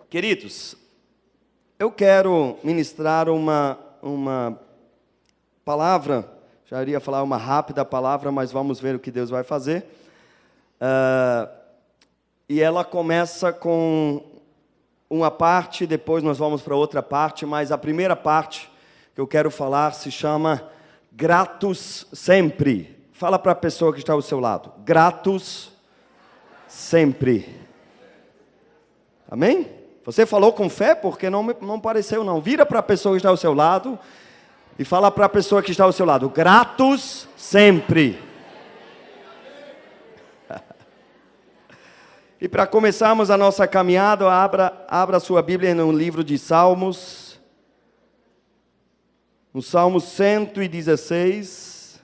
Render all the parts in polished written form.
Queridos, eu quero ministrar uma palavra, já iria falar uma rápida palavra, mas vamos ver o que Deus vai fazer. E ela começa com uma parte, depois nós vamos para outra parte, mas a primeira parte que eu quero falar se chama gratos sempre. Fala para a pessoa que está ao seu lado, gratos sempre. Amém? Você falou com fé porque não pareceu não. Vira para a pessoa que está ao seu lado e fala para a pessoa que está ao seu lado, gratos sempre. E para começarmos a nossa caminhada, abra sua Bíblia no livro de Salmos, no Salmo 116.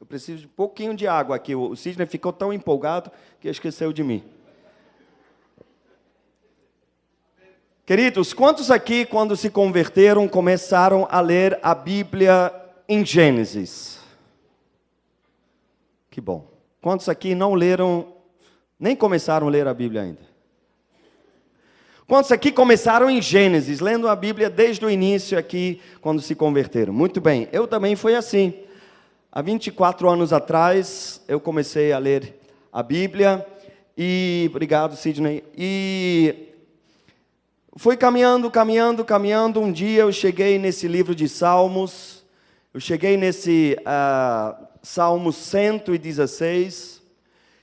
Eu preciso de um pouquinho de água aqui, o Sidney ficou tão empolgado que esqueceu de mim. Queridos, quantos aqui, quando se converteram, começaram a ler a Bíblia em Gênesis? Que bom. Quantos aqui não leram, nem começaram a ler a Bíblia ainda? Quantos aqui começaram em Gênesis, lendo a Bíblia desde o início aqui, quando se converteram? Muito bem, eu também fui assim. Há 24 anos atrás, eu comecei a ler a Bíblia, e, obrigado Sidney, e fui caminhando, um dia eu cheguei nesse livro de Salmos, eu cheguei nesse Salmo 116,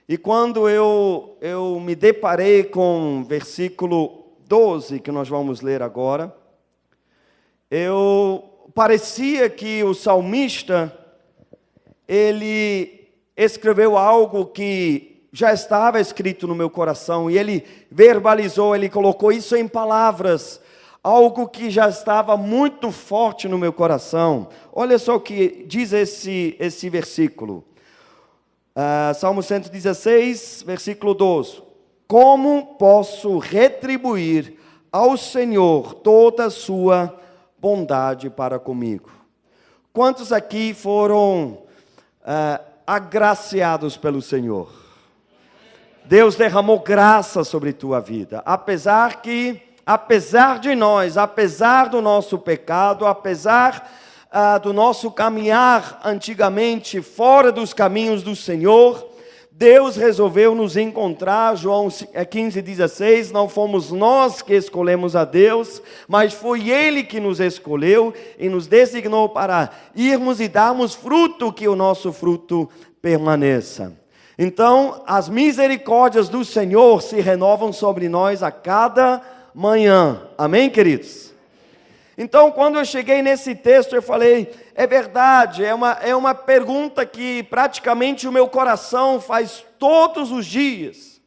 e quando eu me deparei com o versículo 12, que nós vamos ler agora, parecia que o salmista, ele escreveu algo que já estava escrito no meu coração, e ele verbalizou, ele colocou isso em palavras, algo que já estava muito forte no meu coração. Olha só o que diz esse versículo. Salmo 116, versículo 12. Como posso retribuir ao Senhor toda a sua bondade para comigo? Quantos aqui foram agraciados pelo Senhor? Deus derramou graça sobre tua vida, apesar de nós, apesar do nosso pecado, apesar do nosso caminhar antigamente fora dos caminhos do Senhor, Deus resolveu nos encontrar. João 15,16, não fomos nós que escolhemos a Deus, mas foi Ele que nos escolheu e nos designou para irmos e darmos fruto, que o nosso fruto permaneça. Então, as misericórdias do Senhor se renovam sobre nós a cada manhã. Amém, queridos? Então, quando eu cheguei nesse texto, eu falei, é verdade, é uma pergunta que praticamente o meu coração faz todos os dias.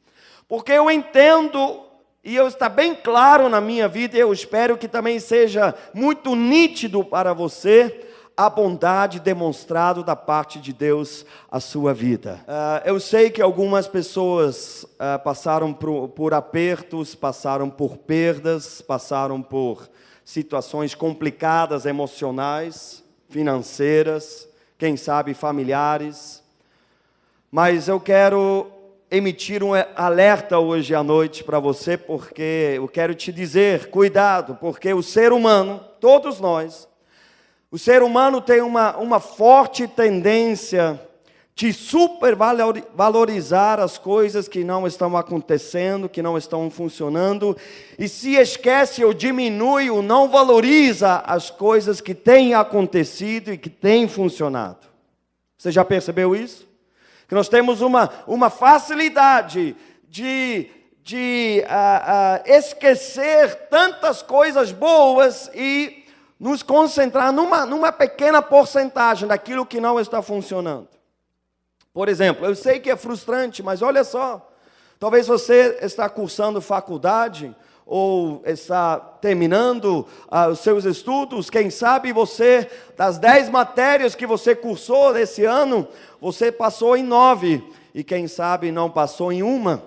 Porque eu entendo, e está bem claro na minha vida, e eu espero que também seja muito nítido para você, a bondade demonstrada da parte de Deus à sua vida. Eu sei que algumas pessoas passaram por apertos, passaram por perdas, passaram por situações complicadas, emocionais, financeiras, quem sabe familiares. Mas eu quero emitir um alerta hoje à noite para você, porque eu quero te dizer, cuidado, porque o ser humano, todos nós, o ser humano tem uma forte tendência de supervalorizar as coisas que não estão acontecendo, que não estão funcionando, e se esquece ou diminui ou não valoriza as coisas que têm acontecido e que têm funcionado. Você já percebeu isso? Que nós temos uma facilidade de esquecer tantas coisas boas e nos concentrar numa pequena porcentagem daquilo que não está funcionando. Por exemplo, eu sei que é frustrante, mas olha só, talvez você está cursando faculdade, ou está terminando os seus estudos, quem sabe você, das 10 matérias que você cursou esse ano, você passou em 9, e quem sabe não passou em uma.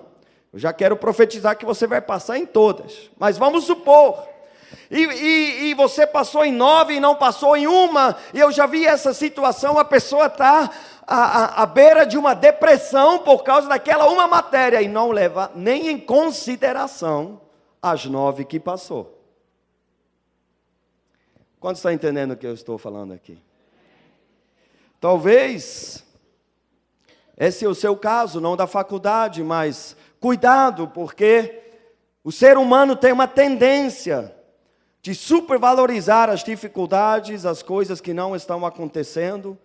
Eu já quero profetizar que você vai passar em todas, mas vamos supor E você passou em 9 e não passou em uma, e eu já vi essa situação, a pessoa está à beira de uma depressão por causa daquela uma matéria, e não leva nem em consideração as 9 que passou. Quantos estão entendendo o que eu estou falando aqui? Talvez esse é o seu caso, não da faculdade, mas cuidado, porque o ser humano tem uma tendência de supervalorizar as dificuldades, as coisas que não estão acontecendo,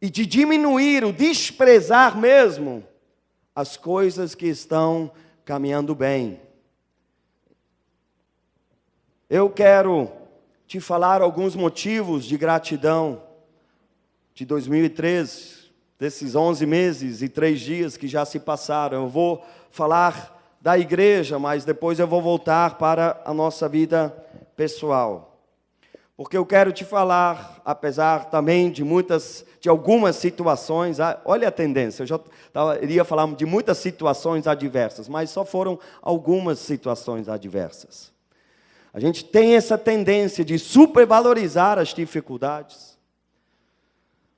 e de diminuir, ou desprezar mesmo, as coisas que estão caminhando bem. Eu quero te falar alguns motivos de gratidão de 2013, desses 11 meses e 3 dias que já se passaram. Eu vou falar da igreja, mas depois eu vou voltar para a nossa vida pessoal. Porque eu quero te falar, apesar também de algumas situações, olha a tendência, eu já iria falar de muitas situações adversas, mas só foram algumas situações adversas. A gente tem essa tendência de supervalorizar as dificuldades,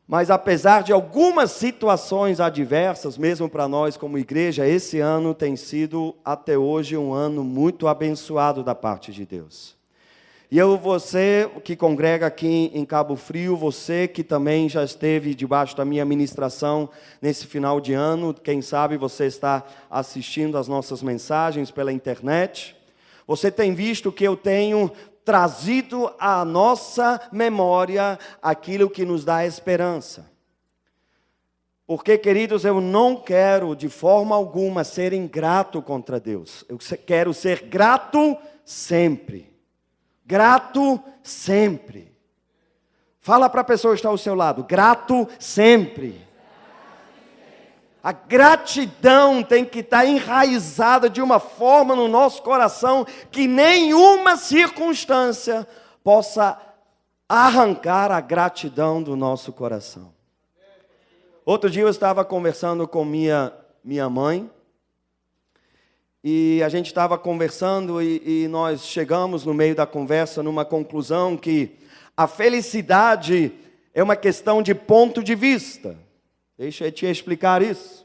mas apesar de algumas situações adversas, mesmo para nós como igreja, esse ano tem sido até hoje um ano muito abençoado da parte de Deus. E você que congrega aqui em Cabo Frio, você que também já esteve debaixo da minha ministração nesse final de ano, quem sabe você está assistindo as nossas mensagens pela internet, você tem visto que eu tenho trazido à nossa memória aquilo que nos dá esperança. Porque, queridos, eu não quero de forma alguma ser ingrato contra Deus. Eu quero ser grato sempre. Grato sempre. Fala para a pessoa que está ao seu lado, grato sempre. A gratidão tem que estar enraizada de uma forma no nosso coração que nenhuma circunstância possa arrancar a gratidão do nosso coração. Outro dia eu estava conversando com minha mãe, e a gente estava conversando e nós chegamos no meio da conversa numa conclusão que a felicidade é uma questão de ponto de vista. Deixa eu te explicar isso.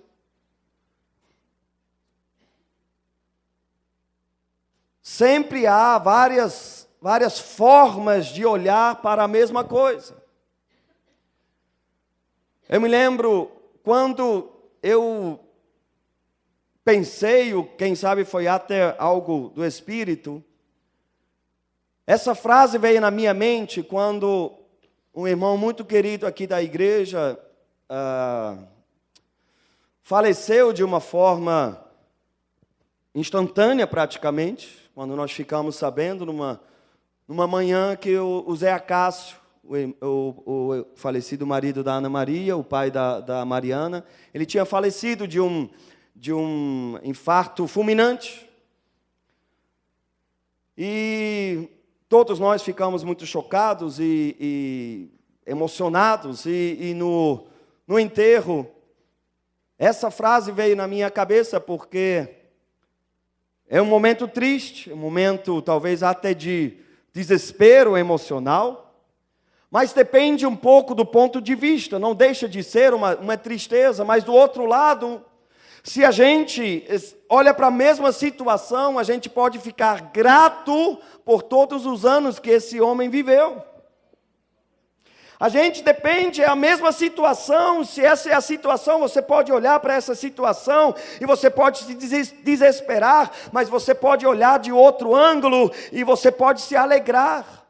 Sempre há várias formas de olhar para a mesma coisa. Eu me lembro quando eu pensei, quem sabe foi até algo do Espírito, essa frase veio na minha mente quando um irmão muito querido aqui da igreja faleceu de uma forma instantânea praticamente, quando nós ficamos sabendo numa manhã que o Zé Acácio, o falecido marido da Ana Maria, o pai da Mariana, ele tinha falecido de um infarto fulminante. E todos nós ficamos muito chocados e emocionados. E no enterro, essa frase veio na minha cabeça porque é um momento triste, um momento talvez até de desespero emocional, mas depende um pouco do ponto de vista, não deixa de ser uma tristeza, mas do outro lado, se a gente olha para a mesma situação, a gente pode ficar grato por todos os anos que esse homem viveu. A gente depende, é a mesma situação, se essa é a situação, você pode olhar para essa situação e você pode se desesperar, mas você pode olhar de outro ângulo e você pode se alegrar.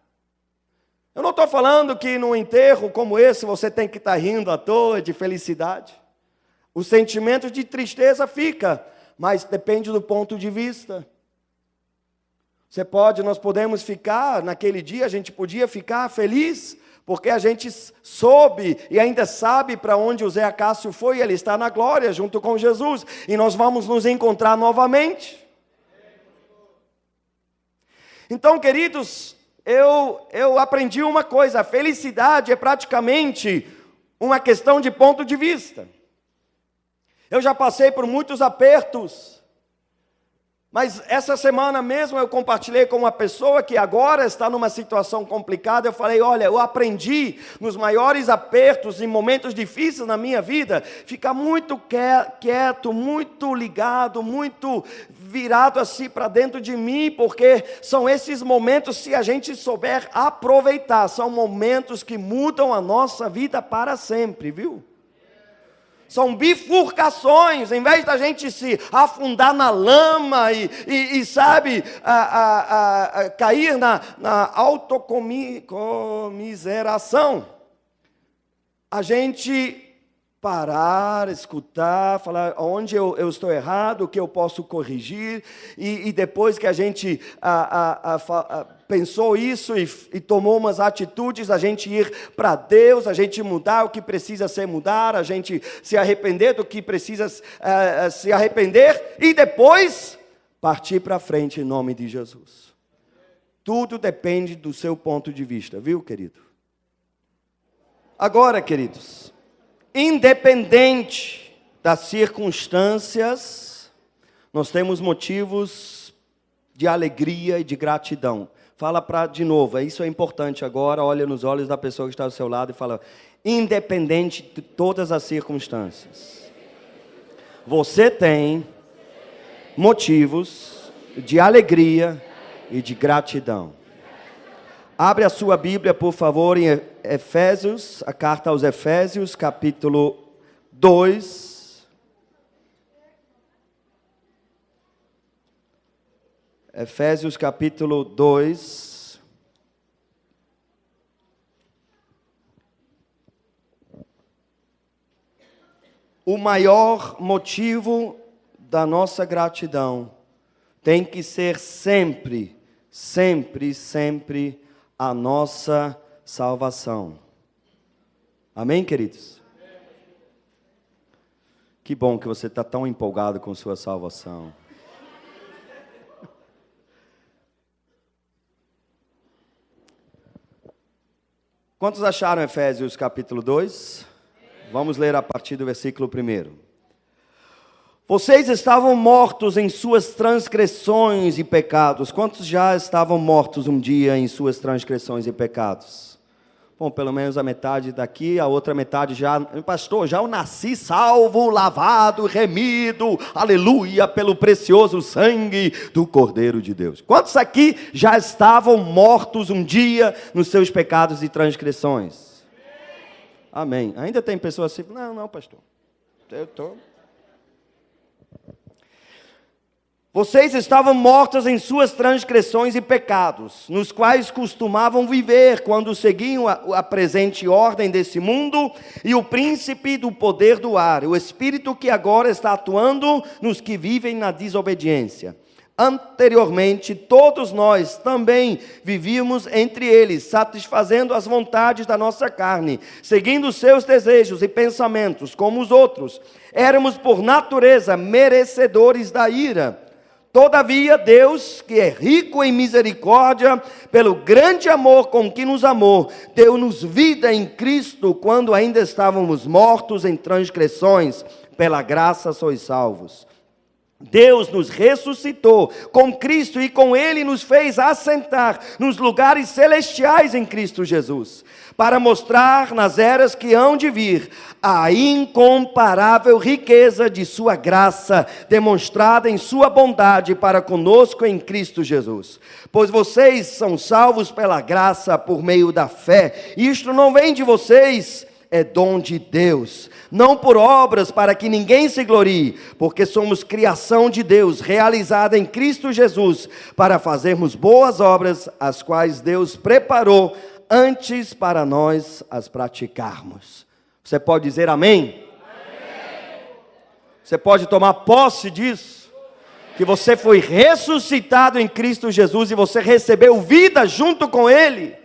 Eu não estou falando que num enterro como esse você tem que estar rindo à toa de felicidade. O sentimento de tristeza fica, mas depende do ponto de vista. Nós podemos ficar, naquele dia a gente podia ficar feliz, porque a gente soube e ainda sabe para onde o Zé Acácio foi, ele está na glória junto com Jesus, e nós vamos nos encontrar novamente. Então, queridos, eu aprendi uma coisa, a felicidade é praticamente uma questão de ponto de vista. Eu já passei por muitos apertos, Mas essa semana mesmo eu compartilhei com uma pessoa que agora está numa situação complicada. Eu falei, olha, eu aprendi nos maiores apertos, em momentos difíceis na minha vida, ficar muito quieto, muito ligado, muito virado assim para dentro de mim, porque são esses momentos, se a gente souber aproveitar, são momentos que mudam a nossa vida para sempre, viu? São bifurcações, em vez da gente se afundar na lama e sabe, cair na autocomiseração, a gente parar, escutar, falar onde eu estou errado, o que eu posso corrigir, e depois que a gente pensou isso e tomou umas atitudes, a gente ir para Deus, a gente mudar o que precisa ser mudar, a gente se arrepender do que precisa se arrepender, e depois partir para frente em nome de Jesus. Tudo depende do seu ponto de vista, viu, querido? Agora, queridos, independente das circunstâncias, nós temos motivos de alegria e de gratidão. Fala de novo, isso é importante agora, olha nos olhos da pessoa que está ao seu lado e fala, independente de todas as circunstâncias, você tem motivos de alegria e de gratidão. Abre a sua Bíblia, por favor, em Efésios, a carta aos Efésios, capítulo 2. Efésios, capítulo 2. O maior motivo da nossa gratidão tem que ser sempre, sempre, sempre a nossa salvação. Amém, queridos? Que bom que você está tão empolgado com sua salvação. Quantos acharam Efésios capítulo 2? Vamos ler a partir do versículo 1. Vocês estavam mortos em suas transgressões e pecados. Quantos já estavam mortos um dia em suas transgressões e pecados? Bom, pelo menos a metade daqui, a outra metade já... Pastor, já eu nasci salvo, lavado, remido, aleluia, pelo precioso sangue do Cordeiro de Deus. Quantos aqui já estavam mortos um dia nos seus pecados e transgressões? Amém. Ainda tem pessoas assim, não, pastor, eu estou... Vocês estavam mortos em suas transgressões e pecados, nos quais costumavam viver quando seguiam a presente ordem desse mundo e o príncipe do poder do ar, o espírito que agora está atuando nos que vivem na desobediência. Anteriormente, todos nós também vivíamos entre eles, satisfazendo as vontades da nossa carne, seguindo os seus desejos e pensamentos, como os outros. Éramos, por natureza, merecedores da ira. Todavia, Deus, que é rico em misericórdia, pelo grande amor com que nos amou, deu-nos vida em Cristo, quando ainda estávamos mortos em transgressões. Pela graça sois salvos. Deus nos ressuscitou com Cristo e com Ele nos fez assentar nos lugares celestiais em Cristo Jesus, para mostrar nas eras que hão de vir a incomparável riqueza de sua graça, demonstrada em sua bondade para conosco em Cristo Jesus. Pois vocês são salvos pela graça por meio da fé. Isto não vem de vocês, é dom de Deus, não por obras para que ninguém se glorie, porque somos criação de Deus, realizada em Cristo Jesus, para fazermos boas obras, as quais Deus preparou antes para nós as praticarmos. Você pode dizer amém? Amém. Você pode tomar posse disso? Que você foi ressuscitado em Cristo Jesus e você recebeu vida junto com Ele.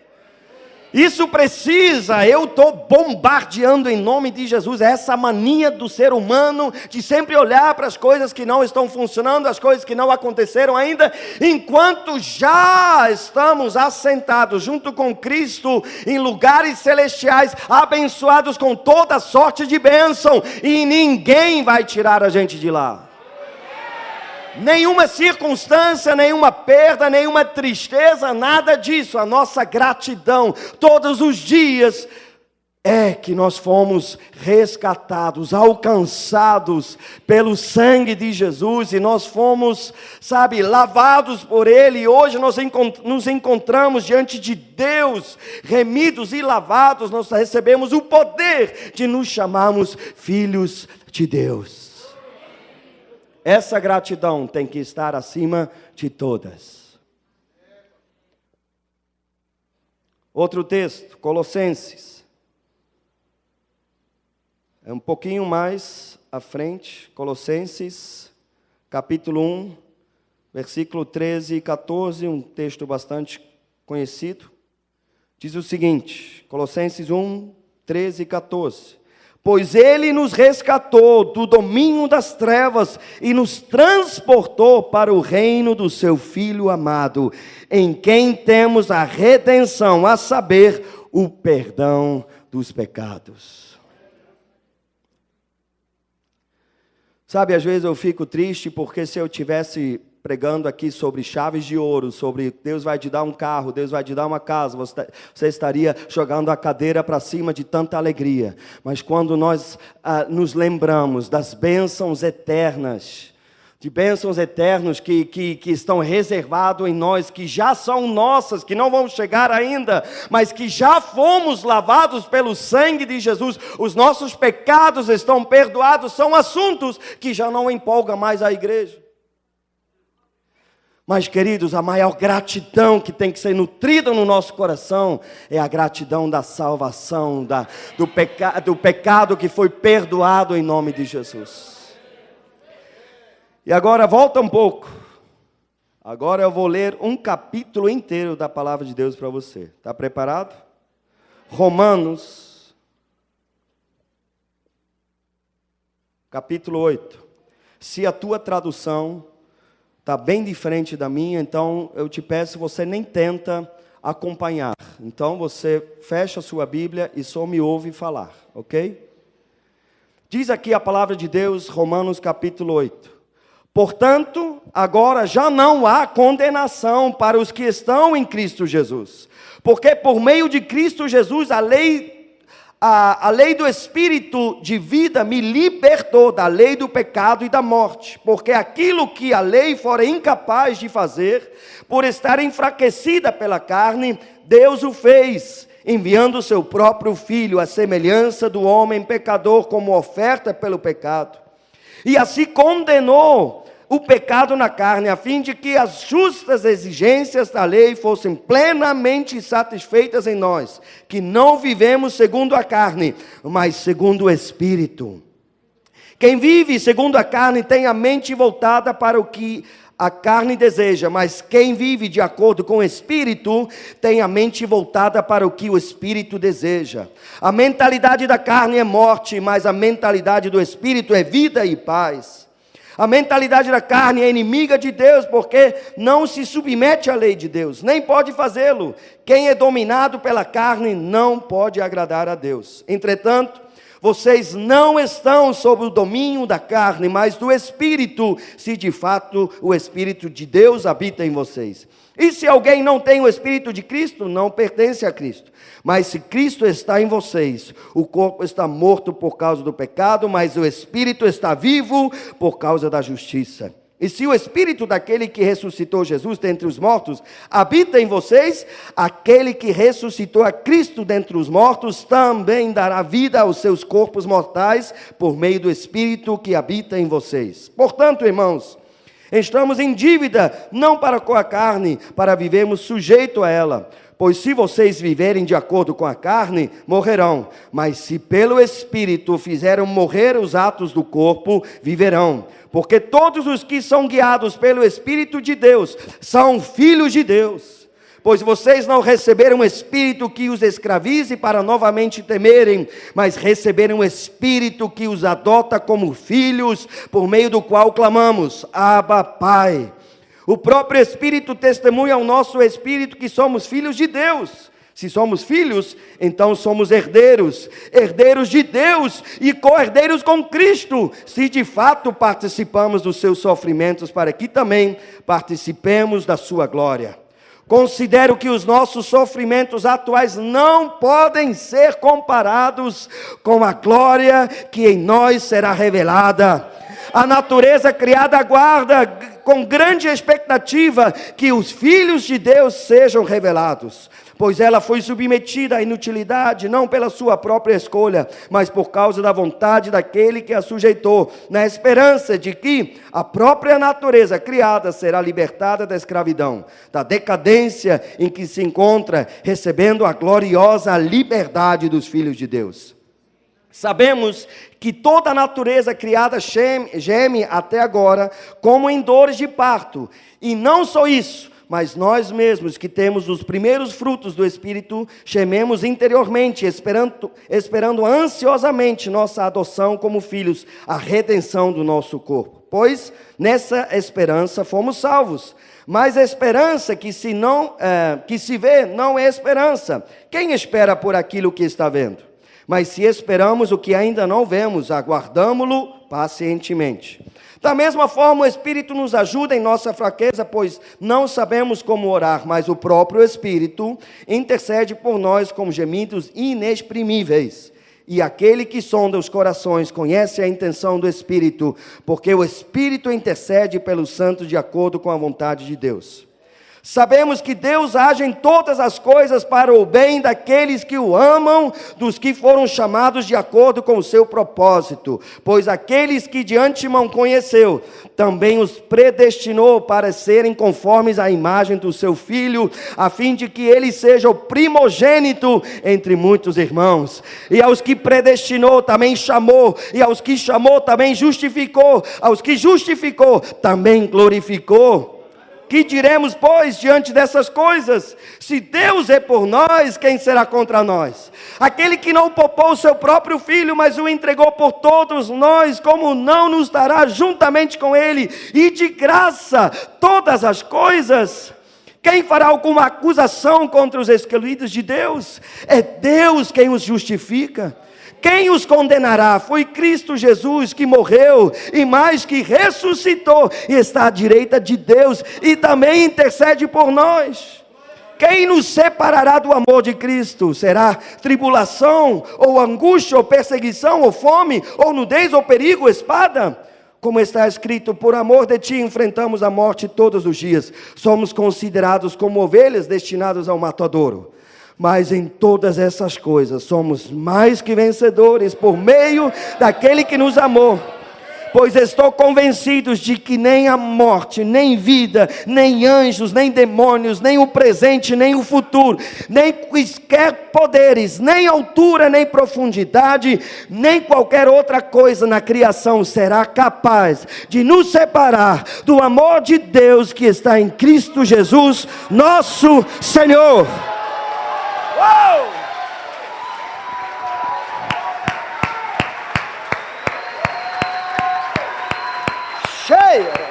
Isso precisa, eu estou bombardeando em nome de Jesus, essa mania do ser humano de sempre olhar para as coisas que não estão funcionando, as coisas que não aconteceram ainda, enquanto já estamos assentados junto com Cristo em lugares celestiais, abençoados com toda sorte de bênção, e ninguém vai tirar a gente de lá. Nenhuma circunstância, nenhuma perda, nenhuma tristeza, nada disso. A nossa gratidão todos os dias é que nós fomos resgatados, alcançados pelo sangue de Jesus, e nós fomos, lavados por Ele, e hoje nós nos encontramos diante de Deus, remidos e lavados. Nós recebemos o poder de nos chamarmos filhos de Deus. Essa gratidão tem que estar acima de todas. Outro texto, Colossenses. É um pouquinho mais à frente, Colossenses, capítulo 1, versículo 13 e 14, um texto bastante conhecido. Diz o seguinte, Colossenses 1, 13 e 14. Pois Ele nos resgatou do domínio das trevas e nos transportou para o reino do seu Filho amado, em quem temos a redenção, a saber, o perdão dos pecados. Às vezes eu fico triste porque se eu tivesse pregando aqui sobre chaves de ouro, sobre Deus vai te dar um carro, Deus vai te dar uma casa, você estaria jogando a cadeira para cima de tanta alegria. Mas quando nós nos lembramos das bênçãos eternas, de bênçãos eternos que estão reservados em nós, que já são nossas, que não vão chegar ainda, mas que já fomos lavados pelo sangue de Jesus, os nossos pecados estão perdoados, são assuntos que já não empolgam mais a igreja. Mas, queridos, a maior gratidão que tem que ser nutrida no nosso coração é a gratidão da salvação, do pecado que foi perdoado em nome de Jesus. E agora volta um pouco. Agora eu vou ler um capítulo inteiro da palavra de Deus para você. Está preparado? Romanos, capítulo 8. Se a tua tradução está bem diferente da minha, então eu te peço, você nem tenta acompanhar. Então você fecha a sua Bíblia e só me ouve falar, ok? Diz aqui a palavra de Deus, Romanos capítulo 8. Portanto, agora já não há condenação para os que estão em Cristo Jesus. Porque por meio de Cristo Jesus, a lei do Espírito de vida me libertou da lei do pecado e da morte, porque aquilo que a lei fora incapaz de fazer, por estar enfraquecida pela carne, Deus o fez, enviando o seu próprio Filho, à semelhança do homem pecador, como oferta pelo pecado. E assim condenou o pecado na carne, a fim de que as justas exigências da lei fossem plenamente satisfeitas em nós, que não vivemos segundo a carne, mas segundo o Espírito. Quem vive segundo a carne tem a mente voltada para o que a carne deseja, mas quem vive de acordo com o Espírito tem a mente voltada para o que o Espírito deseja. A mentalidade da carne é morte, mas a mentalidade do Espírito é vida e paz. A mentalidade da carne é inimiga de Deus, porque não se submete à lei de Deus, nem pode fazê-lo. Quem é dominado pela carne não pode agradar a Deus. Entretanto, vocês não estão sob o domínio da carne, mas do Espírito, se de fato o Espírito de Deus habita em vocês. E se alguém não tem o Espírito de Cristo, não pertence a Cristo. Mas se Cristo está em vocês, o corpo está morto por causa do pecado, mas o Espírito está vivo por causa da justiça. E se o Espírito daquele que ressuscitou Jesus dentre os mortos habita em vocês, aquele que ressuscitou a Cristo dentre os mortos também dará vida aos seus corpos mortais por meio do Espírito que habita em vocês. Portanto, irmãos, estamos em dívida, não para com a carne, para vivermos sujeito a ela. Pois se vocês viverem de acordo com a carne, morrerão. Mas se pelo Espírito fizeram morrer os atos do corpo, viverão. Porque todos os que são guiados pelo Espírito de Deus são filhos de Deus. Pois vocês não receberam um espírito que os escravize para novamente temerem, mas receberam um espírito que os adota como filhos, por meio do qual clamamos, Abba, Pai. O próprio Espírito testemunha ao nosso espírito que somos filhos de Deus. Se somos filhos, então somos herdeiros, herdeiros de Deus e co-herdeiros com Cristo, se de fato participamos dos seus sofrimentos, para que também participemos da sua glória. Considero que os nossos sofrimentos atuais não podem ser comparados com a glória que em nós será revelada. A natureza criada aguarda com grande expectativa que os filhos de Deus sejam revelados, pois ela foi submetida à inutilidade, não pela sua própria escolha, mas por causa da vontade daquele que a sujeitou, na esperança de que a própria natureza criada será libertada da escravidão, da decadência em que se encontra, recebendo a gloriosa liberdade dos filhos de Deus. Sabemos que toda a natureza criada geme até agora, como em dores de parto. E não só isso, mas nós mesmos que temos os primeiros frutos do Espírito, gememos interiormente, esperando ansiosamente nossa adoção como filhos, a redenção do nosso corpo. Pois nessa esperança fomos salvos. Mas a esperança que se vê não é esperança. Quem espera por aquilo que está vendo? Mas se esperamos o que ainda não vemos, aguardamo-lo pacientemente. Da mesma forma, o Espírito nos ajuda em nossa fraqueza, pois não sabemos como orar, mas o próprio Espírito intercede por nós com gemidos inexprimíveis. E aquele que sonda os corações conhece a intenção do Espírito, porque o Espírito intercede pelos santos de acordo com a vontade de Deus. Sabemos que Deus age em todas as coisas para o bem daqueles que o amam, dos que foram chamados de acordo com o seu propósito. Pois aqueles que de antemão conheceu, também os predestinou para serem conformes à imagem do seu Filho, a fim de que ele seja o primogênito entre muitos irmãos. E aos que predestinou também chamou, e aos que chamou também justificou, aos que justificou também glorificou. Que diremos, pois, diante dessas coisas? Se Deus é por nós, quem será contra nós? Aquele que não poupou o seu próprio Filho, mas o entregou por todos nós, como não nos dará juntamente com Ele, e de graça, todas as coisas? Quem fará alguma acusação contra os escolhidos de Deus? É Deus quem os justifica. Quem os condenará? Foi Cristo Jesus que morreu e mais que ressuscitou e está à direita de Deus e também intercede por nós. Quem nos separará do amor de Cristo? Será tribulação, ou angústia, ou perseguição, ou fome, ou nudez, ou perigo, ou espada? Como está escrito, por amor de ti enfrentamos a morte todos os dias. Somos considerados como ovelhas destinadas ao matadouro. Mas em todas essas coisas somos mais que vencedores por meio daquele que nos amou. Pois estou convencido de que nem a morte, nem vida, nem anjos, nem demônios, nem o presente, nem o futuro, nem quaisquer poderes, nem altura, nem profundidade, nem qualquer outra coisa na criação será capaz de nos separar do amor de Deus que está em Cristo Jesus, nosso Senhor. Uou! Cheia!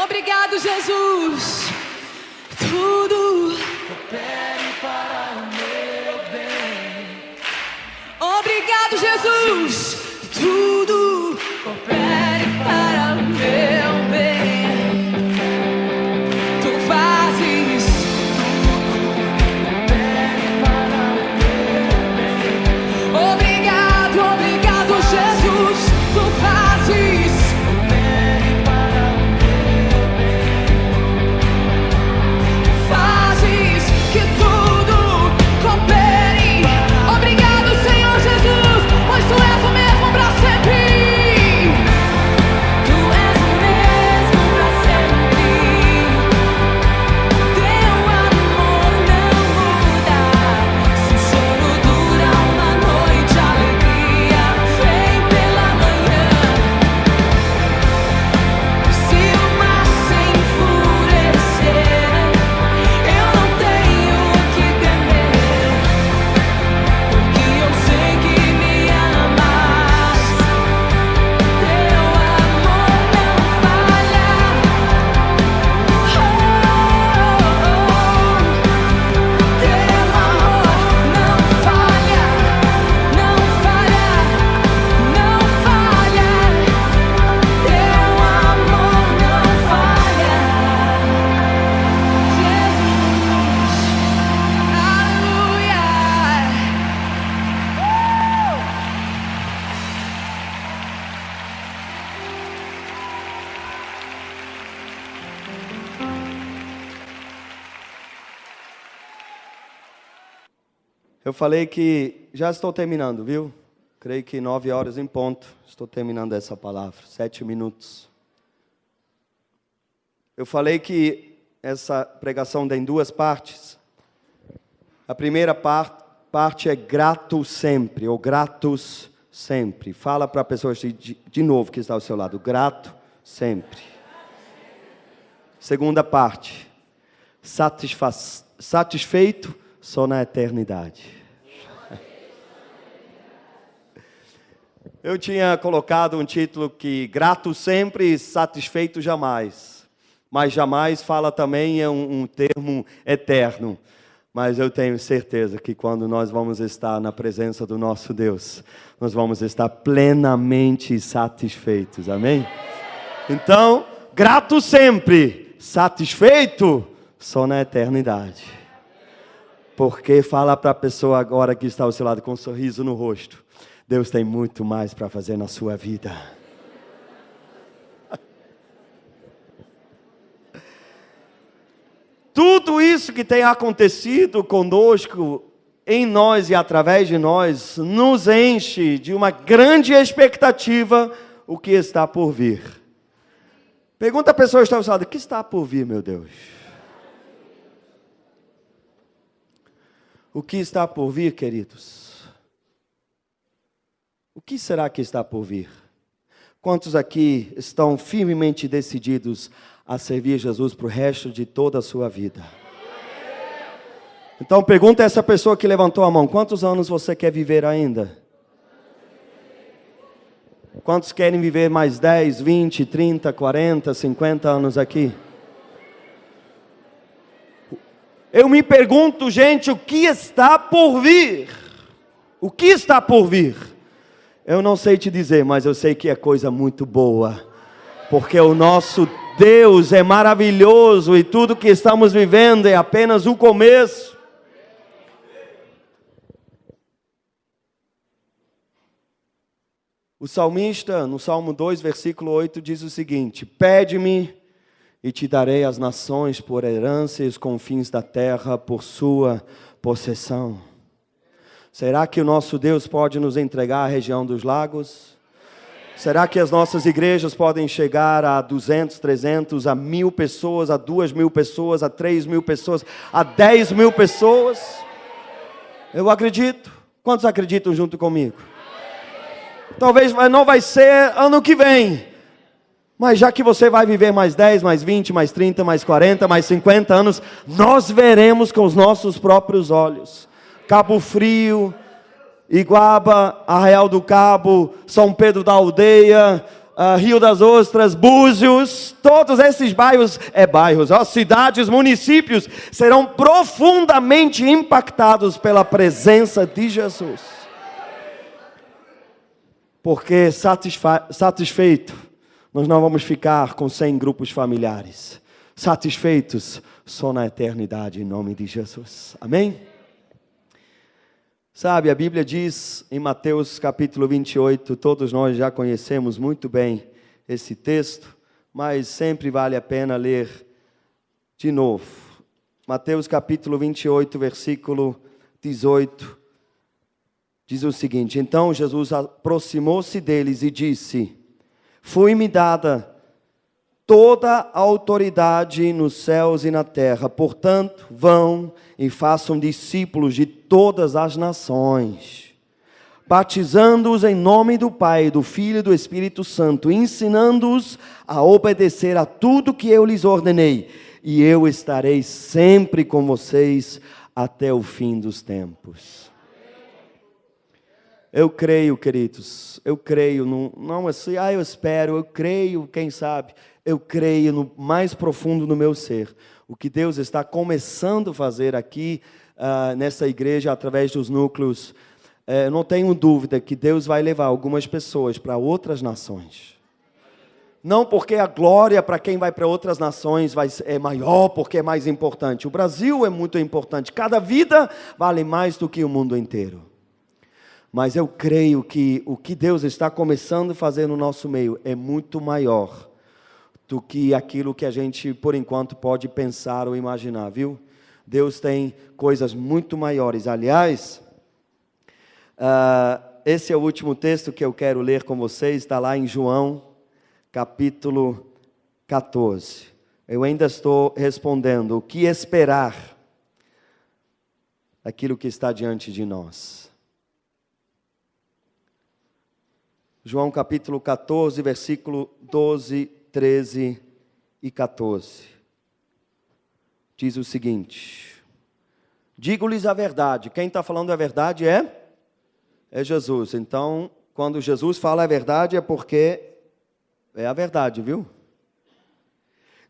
Obrigado, Jesus. Tudo coopere para o meu bem. Obrigado, Jesus. Tudo coopere para o meu bem. Tu fazes Coopere para o meu bem. Obrigado, obrigado, Jesus. Tu fazes Coopere para o meu bem. Fazes que tudo coopere. Obrigado, Senhor Jesus, pois Tu és o mesmo para sempre. Tu és o mesmo para sempre. Teu amor não muda. Se o choro dura uma noite, a alegria vem pela manhã. Se o mar se enfurecer, eu não tenho o que temer, porque eu sei que me amas. Teu amor não falha. Teu amor não falha, não falha, não falha. Teu amor não falha. Jesus, aleluia. Eu falei que já estou terminando, viu? Creio que 9 horas em ponto. Estou terminando essa palavra. 7 minutos. Eu falei que essa pregação tem 2 partes. A primeira parte é grato sempre, ou gratos sempre. Fala para a pessoa de novo que está ao seu lado. Grato sempre. Segunda parte. Satisfeito só na eternidade. Eu tinha colocado um título que grato sempre e satisfeito jamais. Mas jamais fala também é um termo eterno. Mas eu tenho certeza que quando nós vamos estar na presença do nosso Deus, nós vamos estar plenamente satisfeitos. Amém? Então, grato sempre, satisfeito só na eternidade. Porque fala para a pessoa agora que está ao seu lado com um sorriso no rosto. Deus tem muito mais para fazer na sua vida. Tudo isso que tem acontecido conosco, em nós e através de nós, nos enche de uma grande expectativa o que está por vir. Pergunta a pessoa que está ao seu lado, o que está por vir, meu Deus? O que está por vir, queridos? O que será que está por vir? Quantos aqui estão firmemente decididos a servir Jesus para o resto de toda a sua vida? Então pergunta a essa pessoa que levantou a mão, quantos anos você quer viver ainda? Quantos querem viver mais 10, 20, 30, 40, 50 anos aqui? Eu me pergunto, gente, o que está por vir? O que está por vir? Eu não sei te dizer, mas eu sei que é coisa muito boa. Porque o nosso Deus é maravilhoso e tudo que estamos vivendo é apenas o começo. O salmista, no Salmo 2, versículo 8, diz o seguinte: pede-me e te darei as nações por herança e os confins da terra por sua possessão. Será que o nosso Deus pode nos entregar a região dos lagos? Será que as nossas igrejas podem chegar a 200, 300, a 1.000 pessoas, a 2.000 pessoas, a 3.000 pessoas, a 10.000 pessoas? Eu acredito. Quantos acreditam junto comigo? Talvez não vai ser ano que vem, mas já que você vai viver mais 10, mais 20, mais 30, mais 40, mais 50 anos, nós veremos com os nossos próprios olhos. Cabo Frio, Iguaba, Arraial do Cabo, São Pedro da Aldeia, Rio das Ostras, Búzios, todos esses cidades, municípios, serão profundamente impactados pela presença de Jesus. Porque satisfeito, nós não vamos ficar com 100 grupos familiares. Satisfeitos só na eternidade, em nome de Jesus. Amém? Sabe, a Bíblia diz em Mateus capítulo 28, todos nós já conhecemos muito bem esse texto, mas sempre vale a pena ler de novo. Mateus capítulo 28, versículo 18, diz o seguinte: então Jesus aproximou-se deles e disse: foi-me dada toda a autoridade nos céus e na terra, portanto, vão e façam discípulos de todas as nações, batizando-os em nome do Pai, do Filho e do Espírito Santo, ensinando-os a obedecer a tudo que eu lhes ordenei, e eu estarei sempre com vocês até o fim dos tempos. Eu creio, queridos, eu creio, não assim, eu espero, eu creio, quem sabe, eu creio no mais profundo do meu ser, o que Deus está começando a fazer aqui nessa igreja, através dos núcleos. Eu não tenho dúvida que Deus vai levar algumas pessoas para outras nações. Não porque a glória para quem vai para outras nações é maior, porque é mais importante. O Brasil é muito importante, cada vida vale mais do que o mundo inteiro. Mas eu creio que o que Deus está começando a fazer no nosso meio é muito maior do que aquilo que a gente, por enquanto, pode pensar ou imaginar, viu? Deus tem coisas muito maiores. Aliás, esse é o último texto que eu quero ler com vocês, está lá em João, capítulo 14. Eu ainda estou respondendo o que esperar daquilo que está diante de nós. João capítulo 14, versículo 12, 13 e 14. Diz o seguinte: digo-lhes a verdade. Quem está falando a verdade é Jesus. Então, quando Jesus fala a verdade é porque é a verdade, viu?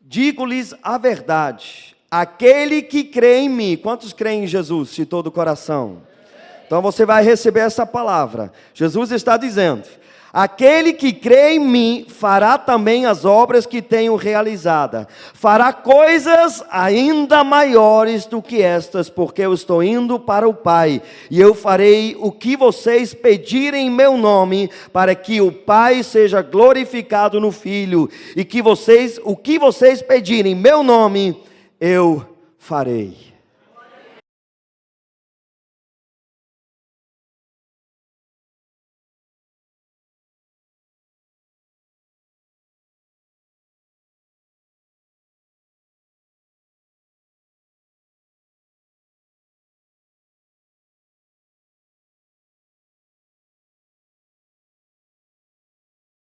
Digo-lhes a verdade. Aquele que crê em mim. Quantos creem em Jesus de todo o coração? Então você vai receber essa palavra. Jesus está dizendo: aquele que crê em mim fará também as obras que tenho realizada. Fará coisas ainda maiores do que estas, porque eu estou indo para o Pai. E eu farei o que vocês pedirem em meu nome, para que o Pai seja glorificado no Filho. E que o que vocês pedirem em meu nome, eu farei.